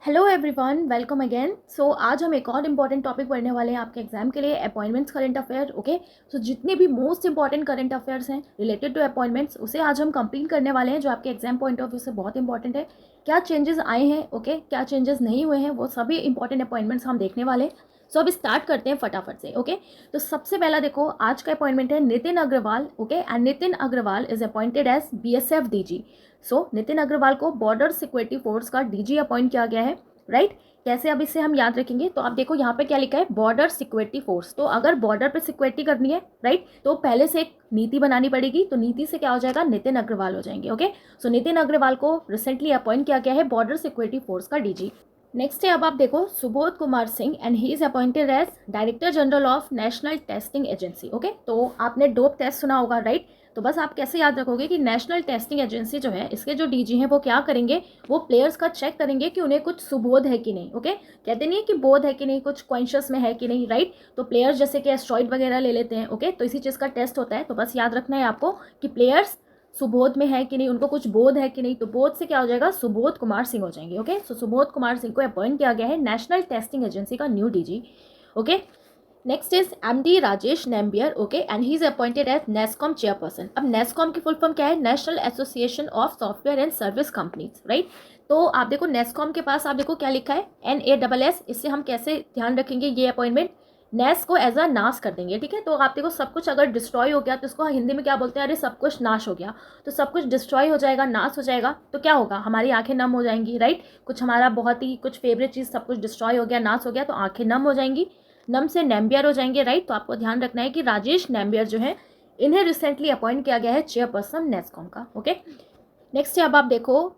Hello everyone, welcome again. So आज हम एक और इम्पॉर्टेंट टॉपिक पढ़ने वाले हैं आपके एग्जाम के लिए, अपॉइंटमेंट्स करंट अफेयर। ओके, सो जितने भी मोस्ट इंपॉर्टेंट करंट अफेयर्स हैं रिलेटेड टू अपॉइंटमेंट्स, उसे आज हम कंप्लीट करने वाले हैं, जो आपके एग्जाम पॉइंट ऑफ व्यू से बहुत इंपॉर्टेंट है। क्या चेंजेस आए हैं, ओके, क्या चेंजेस नहीं हुए हैं, वो सभी इंपॉर्टेंट अपॉइंटमेंट्स हम देखने वाले हैं। सो अब स्टार्ट करते हैं फटाफट से। ओके, तो सबसे पहला देखो, आज का अपॉइंटमेंट है Nitin Agrawal. Okay, and Nitin Agrawal is appointed as BSF DG। So Nitin Agrawal को बॉर्डर सिक्योरिटी फोर्स का DG अपॉइंट किया गया है, राइट। कैसे अब इसे हम याद रखेंगे, तो आप देखो यहाँ पे क्या लिखा है, बॉर्डर सिक्योरिटी फोर्स। तो अगर बॉर्डर पे सिक्योरिटी करनी है, राइट, तो पहले से एक नीति बनानी पड़ेगी। तो नीति से क्या हो जाएगा, नितिन अग्रवाल हो जाएंगे। ओके, सो नितिन अग्रवाल को रिसेंटली अपॉइंट किया गया है बॉर्डर सिक्योरिटी फोर्स का DG। नेक्स्ट है, अब आप देखो, Subodh Kumar Singh, and he is appointed as director general of national testing agency. Okay, तो आपने डोप टेस्ट सुना होगा, राइट। तो बस आप कैसे याद रखोगे कि नेशनल टेस्टिंग एजेंसी जो है, इसके जो DG हैं वो क्या करेंगे, वो प्लेयर्स का चेक करेंगे कि उन्हें कुछ सुबोध है कि नहीं। ओके, कहते नहीं है कि बोध है कि नहीं, कुछ कॉन्शियस में है कि नहीं, राइट। तो प्लेयर्स जैसे कि एस्ट्रॉइड वगैरह ले लेते हैं, ओके, तो इसी चीज़ का टेस्ट होता है। तो बस याद रखना है आपको कि प्लेयर्स सुबोध में है कि नहीं, उनको कुछ बोध है कि नहीं। तो बोध से क्या हो जाएगा, सुबोध कुमार सिंह हो जाएंगे। ओके, सो सुबोध कुमार सिंह को अपॉइंट किया गया है नेशनल टेस्टिंग एजेंसी का new DG। Okay, next is MD Rajesh Nambiar. Okay, and he is appointed as NASSCOM chairperson. अब नेस्कॉम की फुल फॉर्म क्या है, National Association of Software and Service Companies, right. तो आप देखो नेस्कॉम के पास आप देखो क्या लिखा है, NASS। इससे हम कैसे ध्यान रखेंगे ये अपॉइंटमेंट, नेस को एज अ नाश कर देंगे, ठीक है। तो आप देखो सब कुछ अगर डिस्ट्रॉय हो गया तो इसको हिंदी में क्या बोलते हैं, अरे सब कुछ नाश हो गया। तो सब कुछ डिस्ट्रॉय हो जाएगा, नाश हो जाएगा, तो क्या होगा, हमारी आंखें नम हो जाएंगी, राइट। कुछ हमारा बहुत ही कुछ फेवरेट चीज़ सब कुछ डिस्ट्रॉय हो गया, नाश हो गया, तो आंखें नम हो जाएंगी, नम से नेम्बियर हो जाएंगे, राइट। तो आपको ध्यान रखना है कि राजेश नेम्बियर जो है, इन्हें रिसेंटली अपॉइंट किया गया है चेयरपर्सन नेस्कॉम का। ओके, नेक्स्ट है, अब आप देखो,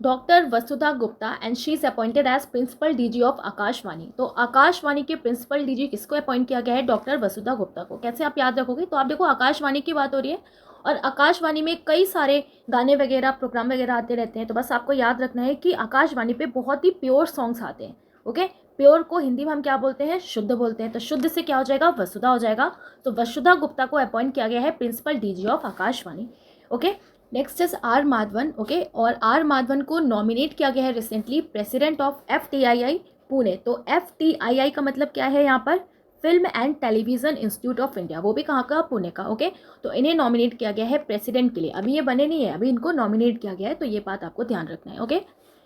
doctor Vasudha Gupta, and she is appointed as principal DG of Akashvani. तो आकाशवाणी के प्रिंसिपल DG किसको अपॉइंट किया गया है, डॉक्टर वसुधा गुप्ता को। कैसे आप याद रखोगे, तो आप देखो आकाशवाणी की बात हो रही है, और आकाशवाणी में कई सारे गाने वगैरह प्रोग्राम वगैरह आते रहते हैं। तो बस आपको याद रखना है कि आकाशवाणी पे बहुत ही प्योर सॉन्ग्स आते हैं। ओके, प्योर को हिंदी में हम क्या बोलते हैं, शुद्ध बोलते हैं। तो शुद्ध से क्या हो जाएगा, वसुधा हो जाएगा। तो वसुधा गुप्ता को अपॉइंट किया गया है principal DG of Akashvani. Okay, next is R Madhavan. Okay, और R माधवन को नॉमिनेट किया गया है recently president of FTII Pune. तो FTII का मतलब क्या है यहाँ पर, film and television institute of India, वो भी कहाँ का, पुणे का। ओके, तो इन्हें नॉमिनेट किया गया है प्रेसिडेंट के लिए। अभी ये बने नहीं है, अभी इनको नॉमिनेट किया गया है, तो ये बात आपको ध्यान रखना है। ओके,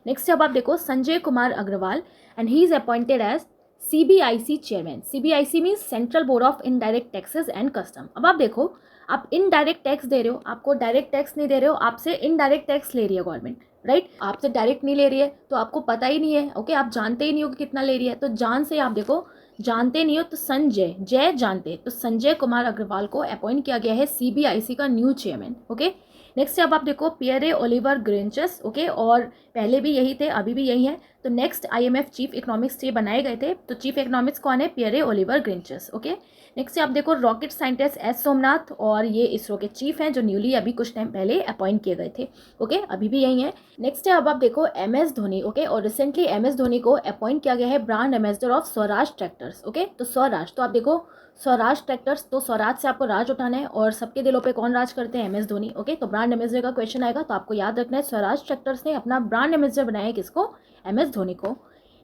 नेक्स्ट अब आप देखो, Sanjay Kumar Agrawal, and he is appointed as CBIC chairman. CBIC means central board of indirect taxes and custom. अब आप देखो, आप इनडायरेक्ट टैक्स दे रहे हो, आपको डायरेक्ट टैक्स नहीं दे रहे हो, आपसे इनडायरेक्ट टैक्स ले रही है गवर्नमेंट, राइट। आपसे डायरेक्ट नहीं ले रही है तो आपको पता ही नहीं है। ओके, आप जानते ही नहीं हो कि कितना ले रही है। तो जान से आप देखो, जानते नहीं हो तो संजय, जय जानते, तो संजय कुमार अग्रवाल को अपॉइंट किया गया है CBIC का न्यू चेयरमैन। ओके, नेक्स्ट अब आप देखो, पियरे ओलिवर ग्रेंचस। ओके, और पहले भी यही थे, अभी भी यही है। तो नेक्स्ट IMF चीफ इकोनॉमिक्स ये बनाए गए थे। तो चीफ इकोनॉमिक्स कौन है, पियरे ओलिवर ग्रेंचस। ओके, नेक्स्ट आप देखो, रॉकेट साइंटिस्ट S सोमनाथ, और ये इसरो के चीफ हैं, जो न्यूली अभी कुछ टाइम पहले अपॉइंट किए गए थे। ओके, अभी भी यही है। नेक्स्ट है, अब आप देखो, MS धोनी। ओके, और रिसेंटली MS धोनी को अपॉइंट किया गया है brand ambassador of Swaraj tractors. Okay, तो स्वराज, तो आप देखो स्वराज ट्रैक्टर्स, तो स्वराज से आपको राज उठाना है, और सबके दिलों पे कौन राज करते हैं, MS धोनी। ओके, तो ब्रांड एम्बेसडर का क्वेश्चन आएगा, तो आपको याद रखना है स्वराज ट्रैक्टर्स ने अपना ब्रांड एम्बेसडर बनाया है किसको, MS धोनी को।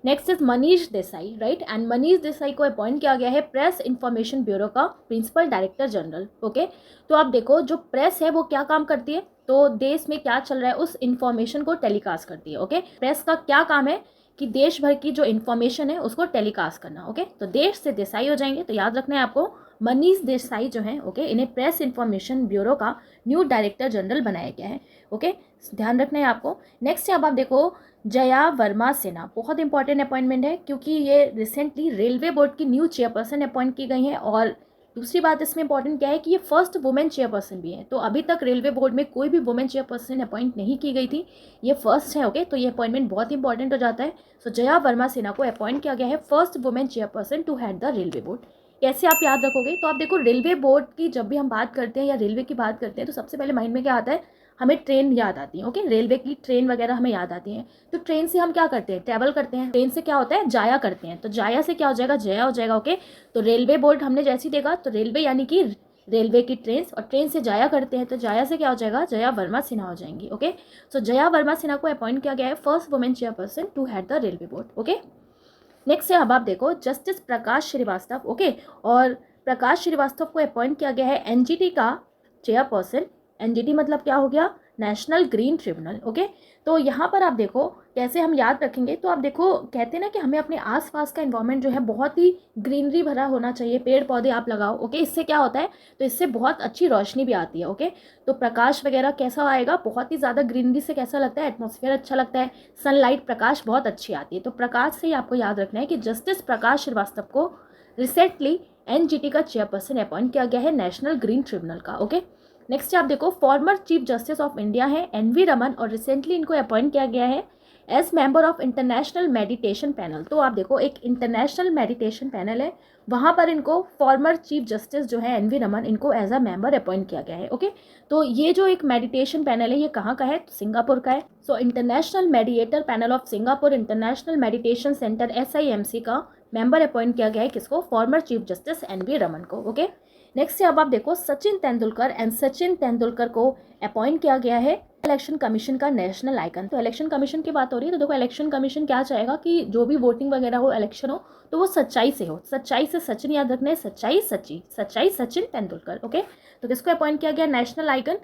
Next is Manish Desai, right, and Manish Desai को अपॉइंट किया गया है प्रेस इंफॉर्मेशन ब्यूरो का प्रिंसिपल डायरेक्टर जनरल। ओके, तो आप देखो, जो प्रेस है वो क्या काम करती है, तो देश में क्या चल रहा है उस इंफॉर्मेशन को टेलीकास्ट करती है। ओके, प्रेस का क्या काम है कि देश भर की जो इन्फॉर्मेशन है उसको टेलीकास्ट करना। ओके, तो देश से देसाई हो जाएंगे, तो याद रखना है आपको, मनीष देसाई जो है, ओके, इन्हें प्रेस इंफॉर्मेशन ब्यूरो का न्यू डायरेक्टर जनरल बनाया गया है। ओके, ध्यान रखना है आपको। नेक्स्ट है, अब आप देखो, जया वर्मा सिन्हा, बहुत इंपॉर्टेंट अपॉइंटमेंट है, क्योंकि ये रिसेंटली रेलवे बोर्ड की न्यू चेयरपर्सन अपॉइंट की गई हैं। और दूसरी बात इसमें इंपॉर्टेंट क्या है कि ये फर्स्ट वुमेन चेयरपर्सन भी है। तो अभी तक रेलवे बोर्ड में कोई भी वुमेन चेयरपर्सन अपॉइंट नहीं की गई थी, ये फर्स्ट है। ओके, तो ये अपॉइंटमेंट बहुत इंपॉर्टेंट हो जाता है। सो जया वर्मा सिन्हा को अपॉइंट किया गया है first women chairperson to head the railway board. कैसे आप याद रखोगे, तो आप देखो, रेलवे बोर्ड की जब भी हम बात करते हैं या रेलवे की बात करते हैं, तो सबसे पहले माइंड में क्या आता है, हमें ट्रेन याद आती है। ओके, रेलवे की ट्रेन वगैरह हमें याद आती हैं। तो ट्रेन से हम क्या करते हैं, ट्रैवल करते हैं। ट्रेन से क्या होता है, जाया करते हैं। तो जाया से क्या हो जाएगा, जया हो जाएगा। ओके, तो रेलवे बोर्ड हमने जैसे ही देखा, तो रेलवे यानी कि रेलवे की ट्रेन, और ट्रेन से जाया करते हैं, तो जाया से क्या हो जाएगा, जया वर्मा सिन्हा हो जाएंगी। ओके, सो जया वर्मा सिन्हा को अपॉइंट किया गया है first women chairperson to head the railway board. Okay, next है, अब आप देखो जस्टिस प्रकाश श्रीवास्तव। ओके, और प्रकाश श्रीवास्तव को अपॉइंट किया गया है एनजीटी का चेयरपर्सन। एनजीटी मतलब क्या हो गया, नेशनल ग्रीन ट्रिब्यूनल। ओके, तो यहाँ पर आप देखो कैसे हम याद रखेंगे, तो आप देखो कहते हैं ना कि हमें अपने आसपास का एनवायरनमेंट जो है बहुत ही ग्रीनरी भरा होना चाहिए, पेड़ पौधे आप लगाओ। ओके, इससे क्या होता है, तो इससे बहुत अच्छी रोशनी भी आती है। ओके, तो प्रकाश वगैरह कैसा आएगा, बहुत ही ज़्यादा ग्रीनरी से कैसा लगता है, एटमॉस्फेयर अच्छा लगता है, सनलाइट प्रकाश बहुत अच्छी आती है। तो प्रकाश से ही आपको याद रखना है कि जस्टिस प्रकाश श्रीवास्तव को रिसेंटली एनजीटी का चेयरपर्सन अपॉइंट किया गया है नेशनल ग्रीन ट्रिब्यूनल का। ओके, नेक्स्ट आप देखो former chief justice of India है एनवी रमन, और रिसेंटली इनको अपॉइंट किया गया है as member of international meditation panel. तो आप देखो एक इंटरनेशनल मेडिटेशन पैनल है, वहाँ पर इनको फॉर्मर चीफ जस्टिस जो है एनवी रमन, इनको एज अ मेंबर अपॉइंट किया गया है। ओके, तो ये जो एक मेडिटेशन पैनल है ये कहाँ का है, तो सिंगापुर का है। So international mediator panel of Singapore international meditation centre SIMC का मेंबर अपॉइंट किया गया है किसको, former chief justice NV Raman को। ओके, नेक्स्ट है, अब आप देखो सचिन तेंदुलकर, एंड सचिन तेंदुलकर को अपॉइंट किया गया है इलेक्शन कमीशन का नेशनल आइकन। तो इलेक्शन कमीशन की बात हो रही है, तो देखो इलेक्शन कमीशन क्या चाहेगा कि जो भी वोटिंग वगैरह हो, इलेक्शन हो, तो वो सच्चाई से हो। सच्चाई से सचिन याद रखना है, सच्चाई सच्चाई सचिन तेंदुलकर। ओके, तो किसको अपॉइंट किया गया नेशनल आइकन,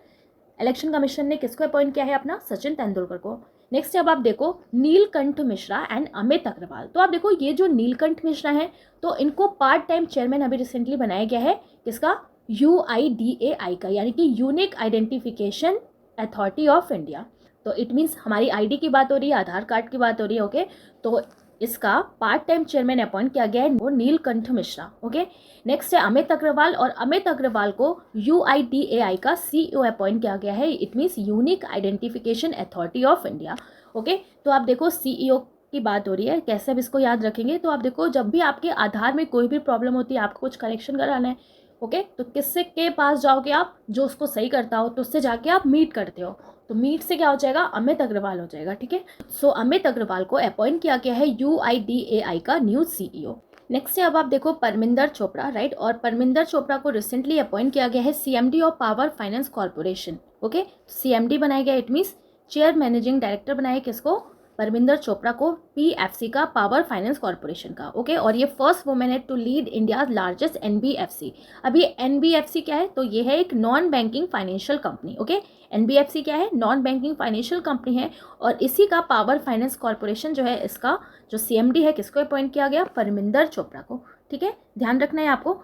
इलेक्शन कमीशन ने किसको अपॉइंट किया है, अपना सचिन तेंदुलकर को। नेक्स्ट अब आप देखो नीलकंठ मिश्रा एंड अमित अग्रवाल। तो आप देखो ये जो नीलकंठ मिश्रा है, तो इनको पार्ट टाइम चेयरमैन अभी रिसेंटली बनाया गया है किसका, UIDAI का, यानी कि unique identification authority of India. तो इट मीन्स हमारी आईडी की बात हो रही है, आधार कार्ड की बात हो रही है। ओके, तो इसका पार्ट टाइम चेयरमैन अपॉइंट किया गया है वो नीलकंठ मिश्रा। ओके, नेक्स्ट है अमित अग्रवाल, और अमित अग्रवाल को UIDAI का CEO अपॉइंट किया गया है, it means unique identification authority of India. Okay, तो आप देखो CEO की बात हो रही है, कैसे अब इसको याद रखेंगे, तो आप देखो जब भी आपके आधार में कोई भी प्रॉब्लम होती है, आपको कुछ करेक्शन कराना है, ओके, तो किससे के पास जाओगे आप, जो उसको सही करता हो, तो उससे जाके आप मीट करते हो, तो मीट से क्या हो जाएगा, अमित अग्रवाल हो जाएगा। ठीक है, सो अमित अग्रवाल को अपॉइंट किया गया है UIDAI का न्यू CEO। नेक्स्ट है, अब आप देखो परमिंदर चोपड़ा, राइट, और परमिंदर चोपड़ा को रिसेंटली अपॉइंट किया गया है CMD of power finance corporation. Okay, CMD बनाया गया, it means chair managing director बनाया किसको, परमिंदर चोपड़ा को PFC का, पावर फाइनेंस कॉर्पोरेशन का। ओके, और ये फर्स्ट वुमेन है to lead India largest NBFC। अब ये NBFC क्या है, तो ये है एक non banking financial company. Okay, NBFC क्या है, नॉन बैंकिंग फाइनेंशियल कंपनी है, और इसी का पावर फाइनेंस कॉर्पोरेशन जो है, इसका जो CMD है किसको अपॉइंट किया गया, परमिंदर चोपड़ा को। ठीक है, ध्यान रखना है आपको।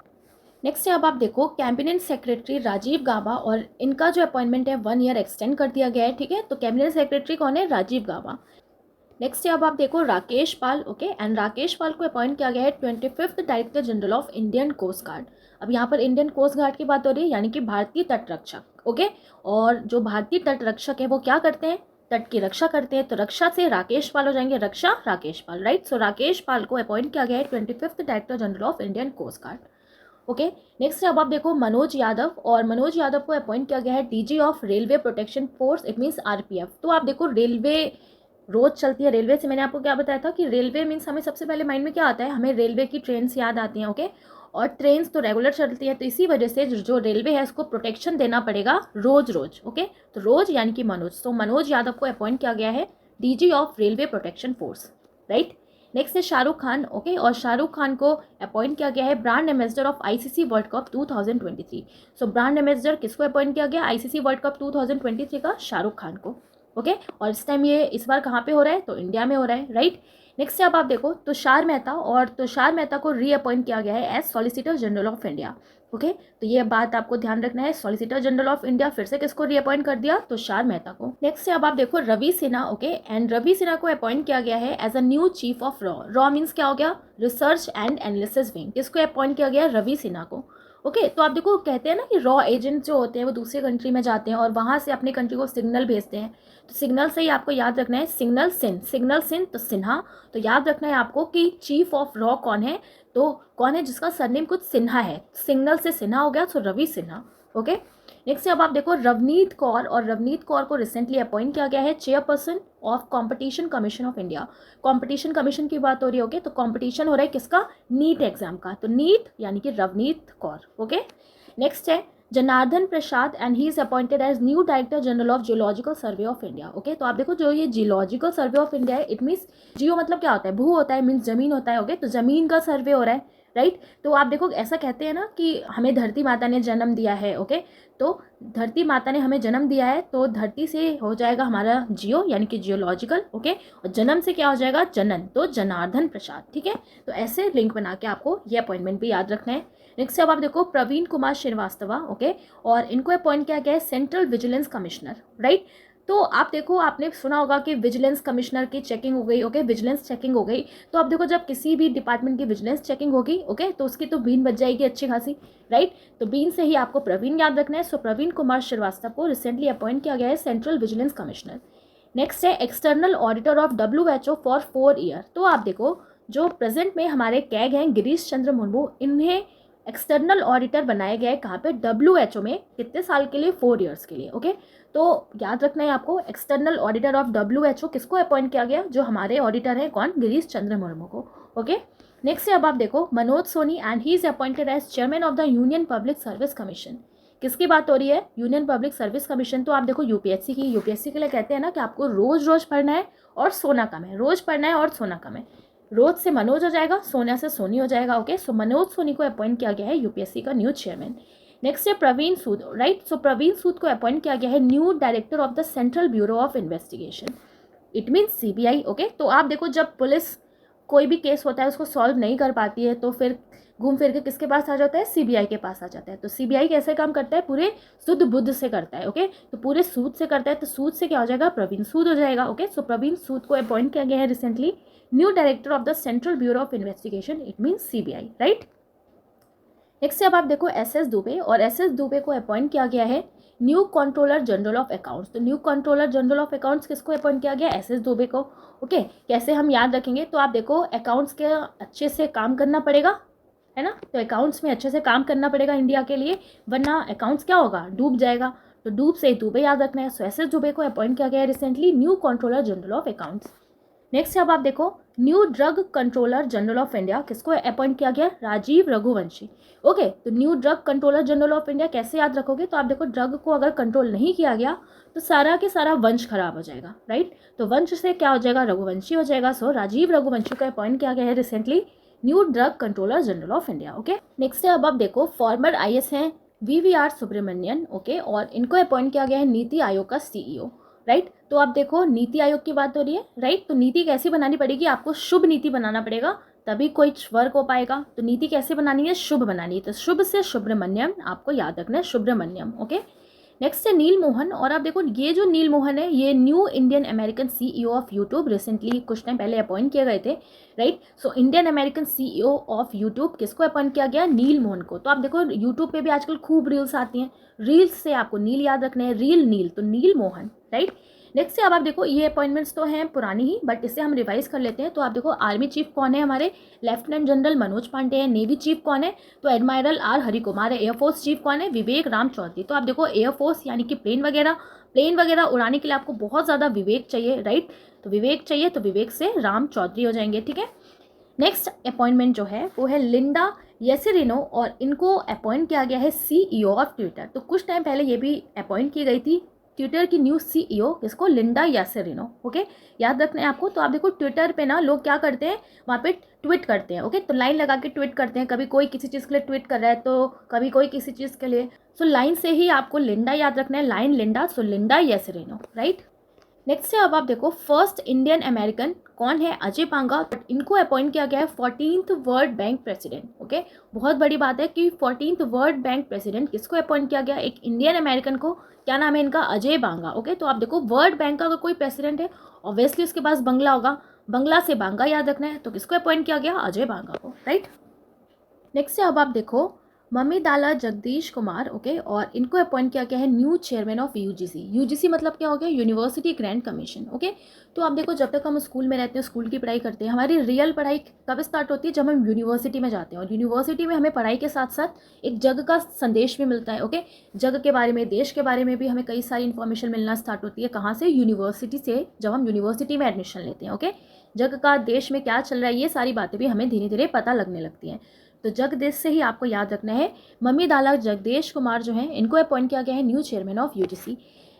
नेक्स्ट है, अब आप देखो कैबिनेट सेक्रेटरी राजीव गाबा, और इनका जो अपॉइंटमेंट है 1 ईयर एक्सटेंड कर दिया गया है। ठीक है, तो कैबिनेट सेक्रेटरी कौन है, राजीव गाबा। नेक्स्ट है, अब आप देखो राकेश पाल। ओके, एंड राकेश पाल को अपॉइंट किया गया है 25th director general of Indian coast guard. अब यहाँ पर इंडियन कोस्ट गार्ड की बात हो रही है, यानी कि भारतीय तट रक्षक। ओके, और जो भारतीय तट रक्षक है वो क्या करते हैं, तट की रक्षा करते हैं, तो रक्षा से राकेश पाल हो जाएंगे, रक्षा राकेश पाल, राइट। सो राकेश पाल को अपॉइंट किया गया है 25th director general of Indian coast guard. Okay, next अब आप देखो मनोज यादव, और मनोज यादव को अपॉइंट किया गया है DG of railway protection force, it means RPF। तो आप देखो रेलवे रोज चलती है, रेलवे से मैंने आपको क्या बताया था कि रेलवे मीन्स हमें सबसे पहले माइंड में क्या आता है, हमें रेलवे की ट्रेन्स याद आती हैं। ओके, और ट्रेन्स तो रेगुलर चलती है, तो इसी वजह से जो रेलवे है उसको प्रोटेक्शन देना पड़ेगा रोज रोज। ओके, तो रोज यानी कि मनोज, तो मनोज यादव को अपॉइंट किया गया है DG of railway protection force, right. Next है शाहरुख खान। ओके, और शाहरुख खान को अपॉइंट किया गया है brand ambassador of ICC world cup 2023। So brand ambassador किसको अपॉइंट किया गया, ICC वर्ल्ड कप 2023 का शाहरुख खान को। ओके, और इस टाइम ये इस बार कहाँ पे हो रहा है, तो इंडिया में हो रहा है, राइट। नेक्स्ट अब आप देखो तुषार मेहता, और तुषार मेहता को रीअपॉइंट किया गया है as solicitor general of India. Okay, तो ये बात आपको ध्यान रखना है, सॉलिसिटर जनरल ऑफ इंडिया फिर से किसको रीअपॉइंट कर दिया, तुषार मेहता को। नेक्स्ट से अब आप देखो रवि सिन्हा। ओके, एंड रवि सिन्हा को अपॉइंट किया गया है as a new chief of रॉ मीन्स क्या हो गया, रिसर्च एंड एनालिसिस विंग। किसको अपॉइंट किया गया, रवि सिन्हा को। ओके, तो आप देखो कहते हैं ना कि रॉ एजेंट जो होते हैं वो दूसरे कंट्री में जाते हैं और वहाँ से अपनी कंट्री को सिग्नल भेजते हैं, तो सिग्नल से ही आपको याद रखना है सिग्नल सिन तो सिन्हा। तो याद रखना है आपको कि चीफ ऑफ रॉ कौन है, तो कौन है जिसका सरनेम कुछ सिन्हा है, सिग्नल से सिन्हा हो गया, तो रवि सिन्हा। ओके, नेक्स्ट अब आप देखो रवनीत कौर, और रवनीत कौर को रिसेंटली अपॉइंट किया गया है chairperson of competition commission of India. Competition commission की बात हो रही है। ओके, तो कंपटीशन हो रहा है किसका, नीट एग्जाम का, तो नीट यानी कि रवनीत कौर। ओके, नेक्स्ट है Janardhan Prasad and he is appointed as new director general of Geological Survey of India. Okay, तो आप देखो जो ये जियोलॉजिकल सर्वे ऑफ इंडिया है, इट मीन्स जियो मतलब क्या होता है, भू होता है, मीन्स जमीन होता है। ओके, तो जमीन का सर्वे हो रहा है, राइट। तो आप देखो ऐसा कहते हैं ना कि हमें धरती माता ने जन्म दिया है। ओके, तो धरती माता ने हमें जन्म दिया है, तो धरती से हो जाएगा हमारा जियो यानी कि जियोलॉजिकल। ओके, और जन्म से क्या हो जाएगा, जनन, तो जनार्दन प्रसाद। ठीक है, तो ऐसे लिंक बना के आपको ये अपॉइंटमेंट भी याद रखना है। नेक्स्ट अब आप देखो प्रवीण कुमार श्रीवास्तवा। ओके, और इनको अपॉइंट किया गया है सेंट्रल विजिलेंस कमिश्नर, राइट। तो आप देखो आपने सुना होगा कि विजिलेंस कमिश्नर की चेकिंग हो गई। ओके, विजिलेंस चेकिंग हो गई, तो आप देखो जब किसी भी डिपार्टमेंट की विजिलेंस चेकिंग होगी, ओके, तो उसकी तो बीन बच जाएगी अच्छी खासी, राइट। तो बीन से ही आपको प्रवीण याद रखना है। सो प्रवीण कुमार श्रीवास्तव को रिसेंटली अपॉइंट किया गया है सेंट्रल विजिलेंस कमिश्नर। नेक्स्ट है external auditor of WHO for 4 year. तो आप देखो जो प्रेजेंट में हमारे कैग हैं गिरीश चंद्र मुर्मू, इन्हें एक्सटर्नल ऑडिटर बनाया गया है कहाँ पे, WHO में, कितने साल के लिए, 4 ईयर्स के लिए। ओके, तो याद रखना है आपको एक्सटर्नल ऑडिटर ऑफ WHO किसको अपॉइंट किया गया, जो हमारे ऑडिटर हैं कौन, गिरीश चंद्र मुर्मू को। ओके, नेक्स्ट है अब आप देखो Manoj Soni and he is appointed as chairman of the union public service commission. किसकी बात हो रही है, यूनियन पब्लिक सर्विस कमीशन। तो आप देखो यूपीएससी की, यूपीएससी के लिए कहते हैं ना कि आपको रोज रोज पढ़ना है और सोना कम है, रोज पढ़ना है और सोना कम है। रोज से मनोज हो जाएगा, सोना से सोनी हो जाएगा। ओके, सो मनोज सोनी को अपॉइंट किया गया है यूपीएससी का न्यू चेयरमैन। नेक्स्ट है प्रवीण सूद, राइट। सो प्रवीण सूद को अपॉइंट किया गया है new director of the central bureau of investigation, it means CBI. Okay, तो आप देखो जब पुलिस कोई भी केस होता है उसको सॉल्व नहीं कर पाती है, तो फिर घूम फिर के किसके पास आ जाता है, सीबीआई के पास आ जाता है। तो सीबीआई कैसे काम करता है, पूरे शुद्ध बुद्ध से करता है। ओके, तो पूरे सूद से करता है, तो सूद से क्या हो जाएगा, प्रवीण सूद हो जाएगा। ओके, सो प्रवीण सूद को अपॉइंट किया गया है recently new director of the central bureau of investigation, it means CBI, right. Next अब आप देखो एसएस दुबे, और एसएस दुबे को अपॉइंट किया गया है new controller general of accounts. तो new controller general of accounts किसको अपॉइंट किया गया, एसएस दुबे को। ओके, कैसे हम याद रखेंगे, तो आप देखो अकाउंट्स के अच्छे से काम करना पड़ेगा, है ना। तो अकाउंट्स में अच्छे से काम करना पड़ेगा इंडिया के लिए, वरना अकाउंट्स क्या होगा, डूब जाएगा। तो डूब से दुबे याद रखना है। सो एसएस दुबे को अपॉइंट किया गया है recently new controller general of accounts. Next अब आप देखो new drug controller general of India, किसको अपॉइंट किया गया, राजीव रघुवंशी। ओके, तो new drug controller general of India कैसे याद रखोगे, तो आप देखो ड्रग को अगर कंट्रोल नहीं किया गया तो सारा के सारा वंश खराब हो जाएगा, राइट। तो वंश से क्या हो जाएगा, रघुवंशी हो जाएगा। सो राजीव रघुवंशी को अपॉइंट किया गया है recently new drug controller general of India. Okay, next है अब आप देखो फॉर्मर आईएएस हैं वीवीआर सुब्रमण्यन। ओके, और इनको अपॉइंट किया गया है नीति आयोग का सीईओ, राइट। तो आप देखो नीति आयोग की बात हो रही है, राइट। तो नीति कैसी बनानी पड़ेगी, आपको शुभ नीति बनाना पड़ेगा, तभी कोई वर्क हो पाएगा। तो नीति कैसे बनानी है, शुभ बनानी है। तो शुभ से सुब्रमण्यम आपको याद रखना है, सुब्रमण्यम। ओके, नेक्स्ट है नील मोहन, और आप देखो ये जो नील मोहन है ये new Indian American CEO of YouTube, recently कुछ टाइम पहले अपॉइंट किए गए थे, right. So Indian American CEO of YouTube किसको अपॉइंट किया गया, नील मोहन को। तो आप देखो यूट्यूब पे भी आजकल खूब रील्स आती हैं, रील्स से आपको नील याद रखना है, रील नील, तो नील मोहन, राइट। नेक्स्ट से अब आप देखो ये अपॉइंटमेंट्स तो हैं पुरानी ही, बट इसे हम रिवाइज कर लेते हैं। तो आप देखो आर्मी चीफ कौन है, हमारे लेफ्टिनेंट जनरल मनोज पांडे हैं। नेवी चीफ कौन है, तो एडमायरल आर हरिकुमार है। एयरफोर्स चीफ कौन है, विवेक राम चौधरी। तो आप देखो एयरफोर्स यानी कि प्लेन वगैरह उड़ाने के लिए आपको बहुत ज़्यादा विवेक चाहिए, राइट। तो विवेक चाहिए, तो विवेक से राम चौधरी हो जाएंगे, ठीक है। नेक्स्ट अपॉइंटमेंट जो है वो है लिंडा येसेरिनो, और इनको अपॉइंट किया गया है सीईओ ऑफ ट्विटर। तो कुछ टाइम पहले ये भी अपॉइंट की गई थी ट्विटर की न्यू सीईओ, किसको, लिंडा येसेरिनो। ओके, याद रखना है आपको। तो आप देखो ट्विटर पे ना लोग क्या करते हैं, वहाँ पे ट्वीट करते हैं। ओके, तो लाइन लगा के ट्वीट करते हैं, कभी कोई किसी चीज़ के लिए ट्वीट कर रहा है तो कभी कोई किसी चीज़ के लिए। सो लाइन से ही आपको लिंडा याद रखना है, लाइन लिंडा, सो लिंडा येसेरिनो, राइट। नेक्स्ट है अब आप देखो फर्स्ट इंडियन अमेरिकन कौन है, अजय पांगा। इनको अपॉइंट किया गया है 14th world bank president. Okay, बहुत बड़ी बात है कि 14th वर्ल्ड बैंक प्रेसिडेंट किसको अपॉइंट किया गया, एक इंडियन अमेरिकन को। क्या नाम है इनका, अजय बांगा। ओके, तो आप देखो वर्ल्ड बैंक का अगर कोई प्रेसिडेंट है ऑब्वियसली उसके पास बंगला होगा, बंगला से बांगा याद रखना है। तो किसको अपॉइंट किया गया, अजय बांगा को, राइट। नेक्स्ट है अब आप देखो मम्मीदाला जगदीश कुमार। ओके, और इनको अपॉइंट किया गया है new chairman of UGC. UGC मतलब क्या हो गया, यूनिवर्सिटी ग्रैंड कमीशन। ओके, तो आप देखो जब तक हम स्कूल में रहते हैं, स्कूल की पढ़ाई करते हैं, हमारी रियल पढ़ाई कब स्टार्ट होती है, जब हम यूनिवर्सिटी में जाते हैं। और यूनिवर्सिटी में हमें पढ़ाई के साथ साथ एक जग का संदेश भी मिलता है। ओके, जग के बारे में, देश के बारे में भी हमें कई सारी इन्फॉर्मेशन मिलना स्टार्ट होती है। कहाँ से, यूनिवर्सिटी से, जब हम यूनिवर्सिटी में एडमिशन लेते हैं। ओके, जग का, देश में क्या चल रहा है, ये सारी बातें भी हमें धीरे धीरे पता लगने लगती हैं। तो जगदीश से ही आपको याद रखना है, मम्मीदाला जगदेश कुमार जो हैं इनको अपॉइंट किया गया है new chairman of UGC.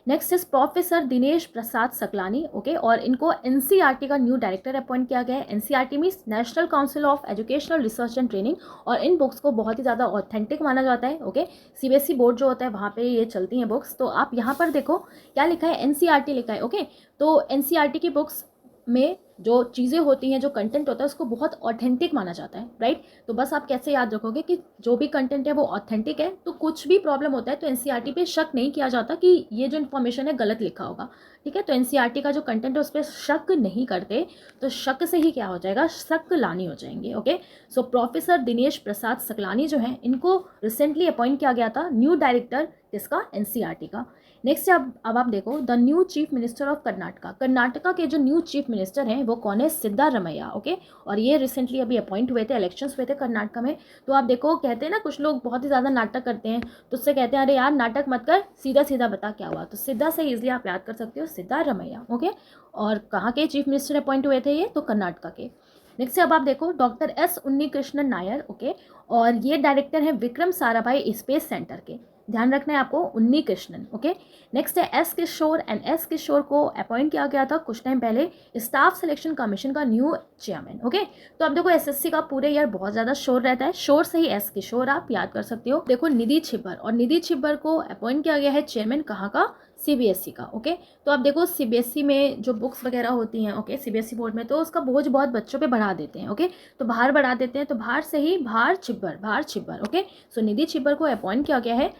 Next is professor Dinesh Prasad Saklani, okay, और इनको एनसीईआरटी का न्यू डायरेक्टर अपॉइंट किया गया है। NCERT means national council of educational research and training, और इन बुक्स को बहुत ही ज़्यादा ऑथेंटिक माना जाता है, ओके। सीबीएसई बोर्ड जो होता है वहाँ पे ये चलती हैं बुक्स। तो आप यहाँ पर देखो क्या लिखा है, एनसीईआरटी लिखा है, ओके। तो एनसीईआरटी की बुक्स में जो चीज़ें होती हैं, जो कंटेंट होता है उसको बहुत ऑथेंटिक माना जाता है, राइट। तो बस आप कैसे याद रखोगे कि जो भी कंटेंट है वो ऑथेंटिक है, तो कुछ भी प्रॉब्लम होता है तो एनसीईआरटी पे शक नहीं किया जाता कि ये जो इन्फॉर्मेशन है गलत लिखा होगा, ठीक है। तो एनसीईआरटी का जो कंटेंट है उस पर शक नहीं करते, तो शक से ही क्या हो जाएगा, शक लानी हो जाएंगे, okay. So professor Dinesh Prasad Saklani जो हैं इनको रिसेंटली अपॉइंट किया गया था न्यू डायरेक्टर किसका, एनसीईआरटी का। नेक्स्ट अब आप देखो the new chief minister of Karnataka. Karnataka के जो न्यू चीफ मिनिस्टर हैं वो कौन है, सिद्धारमैया, ओके। और ये रिसेंटली अभी अपॉइंट हुए थे, इलेक्शंस हुए थे कर्नाटका में। तो आप देखो कहते हैं ना कुछ लोग बहुत ही ज़्यादा नाटक करते हैं, तो उससे कहते हैं अरे यार नाटक मत कर, सीधा सीधा बता क्या हुआ। तो सीधा से ईजिली आप याद कर सकते हो सिद्धारमैया, ओके। और कहाँ के चीफ मिनिस्टर अपॉइंट हुए थे ये, तो कर्नाटका के। नेक्स्ट अब आप देखो doctor S Unnikrishnan Nair, okay, और ये डायरेक्टर हैं विक्रम साराभाई स्पेस सेंटर के, ध्यान रखना है आपको, उन्नीकृष्णन, ओके। नेक्स्ट है एस किशोर, एंड एस किशोर को अपॉइंट किया गया था कुछ टाइम पहले स्टाफ सिलेक्शन कमीशन का न्यू चेयरमैन, ओके। तो आप देखो एसएससी का पूरे ईयर बहुत ज़्यादा शोर रहता है, शोर से ही एस किशोर आप याद कर सकते हो। देखो निधि छिब्बर, और निधि छिब्बर को अपॉइंट किया गया है चेयरमैन कहाँ का, सीबीएसई का, ओके। तो आप देखो सीबीएसई में जो बुक्स वगैरह होती हैं, ओके, सीबीएसई बोर्ड में, तो उसका बोझ बहुत बच्चों पे बढ़ा देते हैं, ओके। तो बाहर बढ़ा देते हैं, तो बाहर से ही भार छिब्बर, ओके। सो निधि छिब्बर को अपॉइंट किया गया है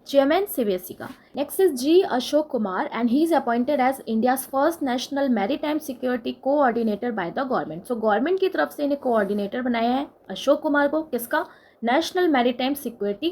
चेयरमैन सीबीएसई का। Next is G Ashok Kumar, and he is appointed as India's first national maritime security coordinator by the government. So government की तरफ से इन्हें कोऑर्डिनेटर बनाया है अशोक कुमार को, किसका, नेशनल मैरीटाइम सिक्योरिटी,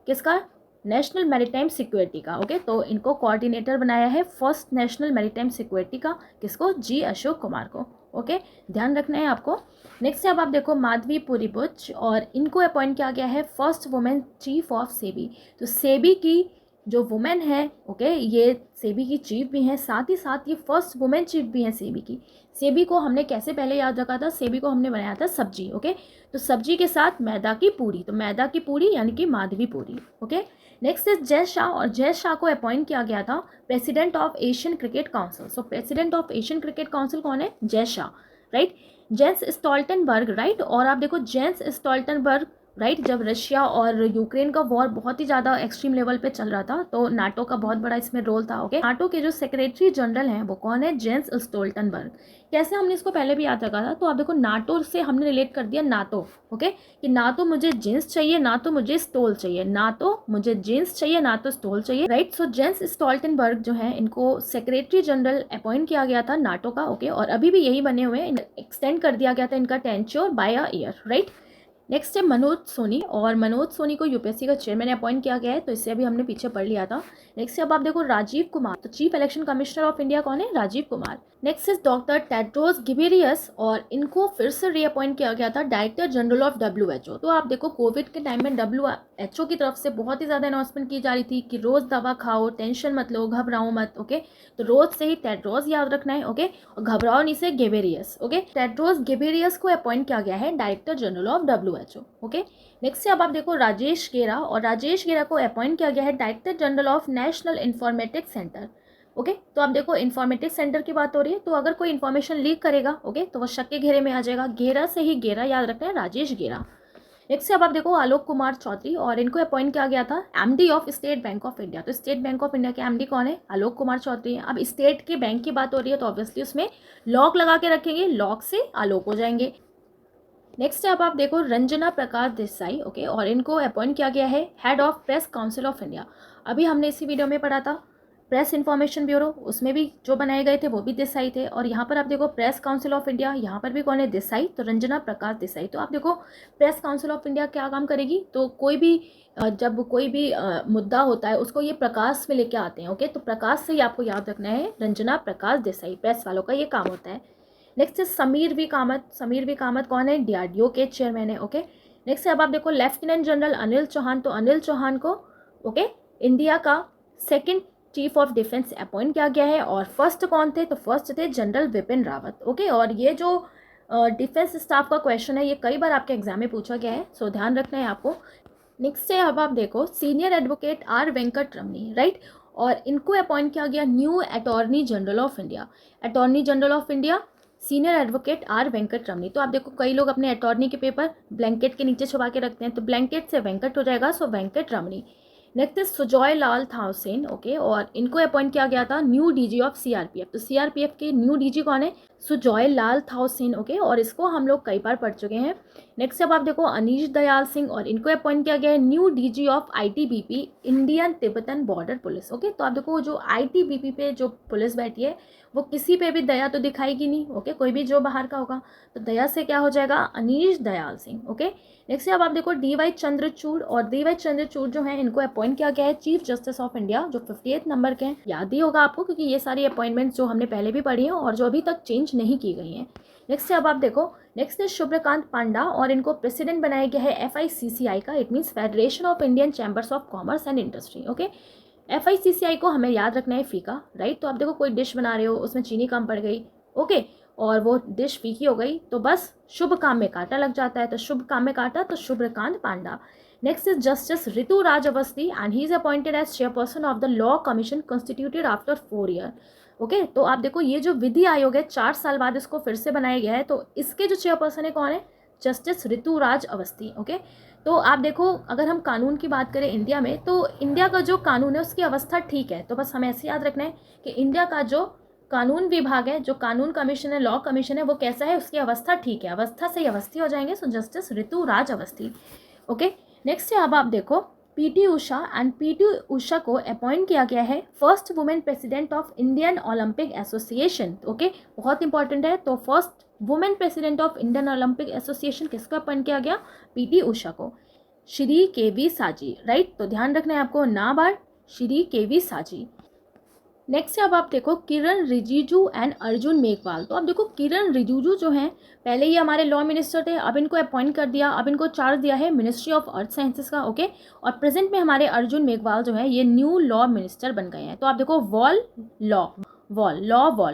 किसका, नेशनल मैरीटाइम सिक्योरिटी का, ओके। तो इनको कोऑर्डिनेटर बनाया है फर्स्ट नेशनल मैरीटाइम सिक्योरिटी का, किसको, जी अशोक कुमार को, ओके। ध्यान रखना है आपको। नेक्स्ट अब आप देखो माधवी पुरी बुच, और इनको अपॉइंट किया गया है first women chief of SEBI. तो सेबी की जो वुमेन है, ओके, ये सेबी की चीफ भी हैं, साथ ही साथ ये फर्स्ट वुमेन चीफ भी हैं सेबी की। सेबी को हमने कैसे पहले याद रखा था, सेबी को हमने बनाया था सब्जी, ओके। तो सब्जी के साथ मैदा की पूरी, तो मैदा की पूरी यानी कि माधवी पूरी, okay. Next is Jay Shah, और जय शाह को अपॉइंट किया गया था president of Asian cricket council. So president of Asian cricket council कौन है, Jay Shah, right. Jens Stoltenberg, right. और आप देखो जेंस स्टोल्टनबर्ग, राइट, जब रशिया और यूक्रेन का वॉर बहुत ही ज़्यादा एक्सट्रीम लेवल पे चल रहा था, तो नाटो का बहुत बड़ा इसमें रोल था, ओके। नाटो के जो सेक्रेटरी जनरल हैं वो कौन है, जेंस स्टोल्टनबर्ग। कैसे हमने इसको पहले भी याद रखा था, तो आप देखो नाटो से हमने रिलेट कर दिया नाटो, ओके, कि ना तो मुझे जींस चाहिए ना तो मुझे स्टोल चाहिए, ना तो मुझे जींस चाहिए ना तो स्टोल चाहिए, राइट। सो जेंस स्टोल्टनबर्ग जो है इनको सेक्रेटरी जनरल अपॉइंट किया गया था नाटो का, ओके, और अभी भी यही बने हुए हैं, एक्सटेंड कर दिया गया था इनका tenure by a year, right. Next है मनोज सोनी, और मनोज सोनी को यूपीएससी का चेयरमैन अपॉइंट किया गया है, तो इससे अभी हमने पीछे पढ़ लिया था। नेक्स्ट अब आप देखो राजीव कुमार, तो chief election commissioner of India कौन है, Rajiv Kumar. Next is doctor Tedros Ghebreyesus, और इनको फिर से रीअपॉइंट किया गया था डायरेक्टर जनरल ऑफ WHO। तो आप देखो कोविड के टाइम में WHO की तरफ से बहुत ही ज़्यादा अनाउंसमेंट की जा रही थी कि रोज़ दवा खाओ, टेंशन मत लो, घबराओ मत, ओके। तो रोज से ही टेड्रोस याद रखना है, ओके, और घबराओ नहीं से गिबेरियस, ओके। टेड्रोस गिबेरियस को अपॉइंट किया गया है director general of WHO, okay. Next अब आप देखो राजेश गेरा, और राजेश गेरा को अपॉइंट किया गया है director general of national informatics centre, okay. तो आप देखो इंफॉर्मेटिक्स सेंटर की बात हो रही है, तो अगर कोई इन्फॉर्मेशन लीक करेगा, ओके, तो वो शक के घेरे में आ जाएगा, घेरा से ही गेरा याद रखना है, राजेश गेरा। नेक्स्ट अब आप देखो आलोक कुमार चौधरी, और इनको अपॉइंट किया गया था MD of state bank of India. तो स्टेट बैंक ऑफ इंडिया के एमडी कौन है, आलोक कुमार चौधरी है। अब स्टेट के बैंक की बात हो रही है तो ऑब्वियसली उसमें लॉक लगा के रखेंगे, लॉक से आलोक हो जाएंगे। नेक्स्ट अब आप देखो रंजना प्रकाश देसाई, ओके, और इनको अपॉइंट किया गया है head of press council of India. अभी हमने इसी वीडियो में पढ़ा था प्रेस इन्फॉर्मेशन ब्यूरो, उसमें भी जो बनाए गए थे वो भी देसाई थे, और यहाँ पर आप देखो प्रेस काउंसिल ऑफ इंडिया, यहाँ पर भी कौन है, देसाई, तो रंजना प्रकाश देसाई। तो आप देखो प्रेस काउंसिल ऑफ इंडिया क्या काम करेगी, तो कोई भी जब कोई भी मुद्दा होता है उसको ये प्रकाश में लेके आते हैं, ओके। तो प्रकाश से ही आपको याद रखना है रंजना प्रकाश देसाई, प्रेस वालों का ये काम होता है। नेक्स्ट है समीर वी कामत, समीर वी कामत कौन है, DRDO के चेयरमैन है, ओके। नेक्स्ट अब आप देखो लेफ्टिनेंट जनरल अनिल चौहान, तो अनिल चौहान को, ओके, इंडिया का second chief of defence appoint किया गया है, और फर्स्ट कौन थे, तो फर्स्ट थे जनरल विपिन रावत, ओके। और ये जो डिफेंस स्टाफ का क्वेश्चन है, ये कई बार आपके एग्जाम में पूछा गया है, सो ध्यान रखना है आपको। नेक्स्ट है, अब आप देखो senior advocate R Venkat Ramani, right, और इनको अपॉइंट किया गया new attorney general of India. Attorney general of India senior advocate R Venkat Ramani. तो आप देखो कई लोग अपने अटॉर्नी के पेपर ब्लैंकेट के नीचे छुपा के रखते हैं, तो ब्लैंकेट से वेंकट हो जाएगा, so Venkat Ramani. Next is Sujoy Lal Thaosen, okay, और इनको अपॉइंट किया गया था न्यू डीजी ऑफ सीआरपीएफ। तो सीआरपीएफ के न्यू डीजी कौन है? सुजॉय लाल थाउसेन, ओके, और इसको हम लोग कई बार पढ़ चुके हैं। नेक्स्ट अब आप देखो अनीश दयाल सिंह, और इनको अपॉइंट किया गया है new DG of ITBP, Indian Tibetan border police, okay. तो आप देखो जो आईटीबीपी पे जो पुलिस बैठी है वो किसी पे भी दया तो दिखाएगी नहीं, ओके, कोई भी जो बाहर का होगा, तो दया से क्या हो जाएगा? अनीश दयाल सिंह, ओके। नेक्स्ट अब आप देखो डीवाई चंद्रचूड़, और डीवाई चंद्रचूड़ जो है इनको अपॉइंट किया गया है चीफ जस्टिस ऑफ इंडिया, जो 58 नंबर के हैं। याद ही होगा आपको, क्योंकि ये सारी अपॉइंटमेंट्स जो हमने पहले भी पढ़ी हैं और जो अभी तक चेंज नहीं की गई हैं। नेक्स्ट अब आप देखो, नेक्स्ट है शुभ्रकांत पांडा, और इनको प्रेसिडेंट बनाया गया है FICCI का, it means federation of Indian chambers of commerce and industry, okay. FICCI को हमें याद रखना है फीका, राइट। तो आप देखो कोई डिश बना रहे हो, उसमें चीनी कम पड़ गई, ओके, और वो डिश फीकी हो गई, तो बस शुभ काम में कांटा लग जाता है, तो शुभ काम में कांटा, तो Shubhrakant Panda. Next is justice Ritu Raj Awasthi, and he is appointed as chairperson of the law commission constituted after 4 year, okay. तो आप देखो ये जो विधि आयोग है 4 साल बाद इसको फिर से बनाया गया है, तो इसके जो चेयरपर्सन है कौन है? Justice Ritu Raj Awasthi, okay. तो आप देखो अगर हम कानून की बात करें इंडिया में, तो इंडिया का जो कानून है उसकी अवस्था ठीक है, तो बस हमें ऐसे याद रखना है कि इंडिया का जो कानून विभाग है, जो कानून कमीशन है, लॉ कमीशन है, वो कैसा है? उसकी अवस्था ठीक है, अवस्था से ही अवस्थी हो जाएंगे, सो justice Ritu Raj Awasthi, okay. Next है, अब आप देखो PT Usha, and PT Usha को अपॉइंट किया गया है first women president of Indian Olympic association, okay, बहुत इंपॉर्टेंट है। तो first women president of Indian Olympic association किसको अपॉइंट किया गया? पीटी उषा को, श्री केवी साजी, राइट। तो ध्यान रखना है आपको, नाबार्ड श्री केवी साजी। नेक्स्ट है, अब आप देखो किरण रिजिजू एंड अर्जुन मेघवाल। तो आप देखो किरण रिजिजू जो हैं पहले ये हमारे लॉ मिनिस्टर थे, अब इनको अपॉइंट कर दिया, अब इनको चार्ज दिया है मिनिस्ट्री ऑफ अर्थ साइंसेस का, ओके। और प्रेजेंट में हमारे अर्जुन मेघवाल जो है ये न्यू लॉ मिनिस्टर बन गए हैं। तो आप देखो वॉल,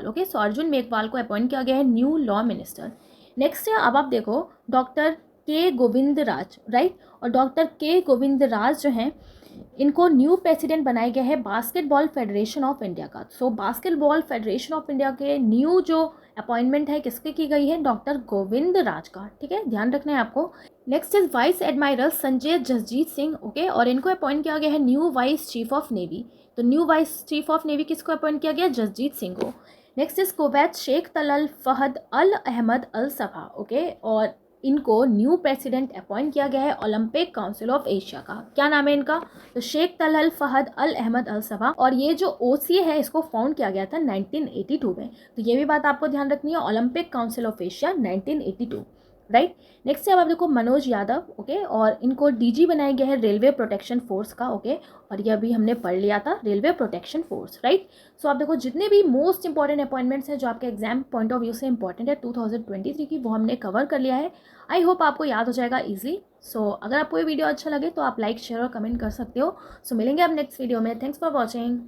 ओके। सो अर्जुन मेघवाल को अपॉइंट किया गया है न्यू लॉ मिनिस्टर। नेक्स्ट है, अब आप देखो डॉक्टर के गोविंदराज, राइट, और डॉक्टर के गोविंदराज जो हैं इनको न्यू प्रेसिडेंट बनाया गया है बास्केटबॉल फेडरेशन ऑफ इंडिया का। सो बास्केटबॉल फेडरेशन ऑफ इंडिया के न्यू जो अपॉइंटमेंट है किसकी की गई है? डॉक्टर गोविंद राज का, ठीक है, ध्यान रखना है आपको। Next is vice admiral Sanjay Jasjit Singh, okay, और इनको अपॉइंट किया गया है new vice chief of navy. तो new vice chief of navy किसको अपॉइंट किया गया? जसजीत सिंह को। Next is Kuwait Sheikh Talal Fahad Al Ahmad Al Sabah, okay, और इनको न्यू प्रेसिडेंट अपॉइंट किया गया है ओलंपिक काउंसिल ऑफ एशिया का। क्या नाम है इनका? तो शेख तलहल फहद अल अहमद अल सबा, और ये जो OCA है इसको फाउंड किया गया था 1982 में। तो ये भी बात आपको ध्यान रखनी है, Olympic council of Asia 1982, right. Next है, अब देखो मनोज यादव, ओके, और इनको DG बनाया गया है रेलवे प्रोटेक्शन फोर्स का, ओके, और ये अभी हमने पढ़ लिया था रेलवे प्रोटेक्शन फोर्स, राइट। सो आप देखो जितने भी मोस्ट इंपॉर्टेंट अपॉइंटमेंट्स हैं जो आपके एग्जाम पॉइंट ऑफ व्यू से इंपॉर्टेंट है 2023 की, वो हमने कवर कर लिया है। आई होप आपको याद हो जाएगा ईजिली। सो अगर आपको ये वीडियो अच्छा लगे तो आप लाइक, शेयर और कमेंट कर सकते हो। सो मिलेंगे अब नेक्स्ट वीडियो में। Thanks for watching.